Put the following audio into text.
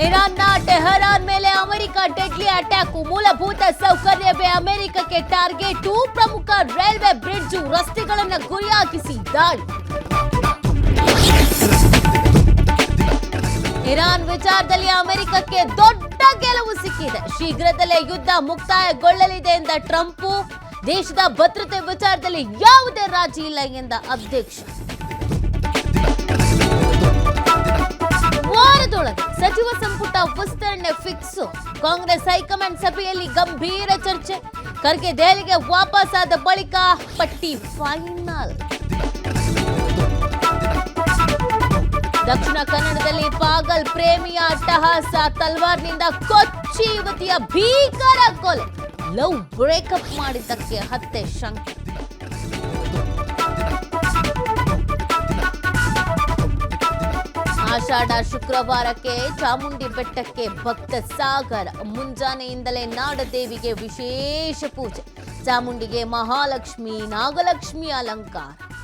ಇರಾನ್ನ ಟೆಹರಾನ್ ಮೇಲೆ America deadly attack, ಮೂಲಭೂತ ಸೌಕರ್ಯವೇ ಅಮೆರಿಕಕ್ಕೆ ಟಾರ್ಗೆಟ್, ಪ್ರಮುಖ ರೈಲ್ವೆ ಬ್ರಿಡ್ಜ್ ರಸ್ತೆಗಳನ್ನು ಗುರಿಯಾಗಿಸಿ ದಾಳಿ. ಇರಾನ್ ವಿಚಾರದಲ್ಲಿ ಅಮೆರಿಕಕ್ಕೆ ದೊಡ್ಡ ಗೆಲುವು ಸಿಕ್ಕಿದೆ. ಶೀಘ್ರದಲ್ಲೇ ಯುದ್ಧ ಮುಕ್ತಾಯಗೊಳ್ಳಲಿದೆ ಎಂದ ಟ್ರಂಪ್. ದೇಶದ ಭದ್ರತೆ ವಿಚಾರದಲ್ಲಿ ಯಾವುದೇ ರಾಜಿ ಇಲ್ಲ ಎಂದ ಅಧ್ಯಕ್ಷ. ವಾರದೊಳಗೆ ಸಚಿವ ಸಂಪುಟ ವಿಸ್ತರಣೆ ಫಿಕ್ಸ್. ಕಾಂಗ್ರೆಸ್ ಹೈಕಮಾಂಡ್ ಸಭೆಯಲ್ಲಿ ಗಂಭೀರ ಚರ್ಚೆ. ಖರ್ಗೆ ದೆಹಲಿಗೆ ವಾಪಸ್ ಆದ ಬಳಿಕ ಪಟ್ಟಿ ಫೈನಲ್. ದಕ್ಷಿಣ ಕನ್ನಡದಲ್ಲಿ ಪಾಗಲ್ ಪ್ರೇಮಿಯ ಅಟ್ಟಹಾಸ. ತಲ್ವಾರ್ನಿಂದ ಕೊಚ್ಚಿ ಯುವತಿಯ ಭೀಕರ ಕೊಲೆ. ಲವ್ ಬ್ರೇಕಪ್ ಮಾಡಿದ್ದಕ್ಕೆ ಹತ್ಯೆ ಶಂಕೆ. ಆಷಾಢ ಶುಕ್ರವಾರಕ್ಕೆ ಚಾಮುಂಡಿ ಬೆಟ್ಟಕ್ಕೆ ಭಕ್ತ ಸಾಗರ. ಮುಂಜಾನೆಯಿಂದಲೇ ನಾಡದೇವಿಗೆ ವಿಶೇಷ ಪೂಜೆ. ಚಾಮುಂಡಿಗೆ ಮಹಾಲಕ್ಷ್ಮಿ, ನಾಗಲಕ್ಷ್ಮಿ ಅಲಂಕಾರ.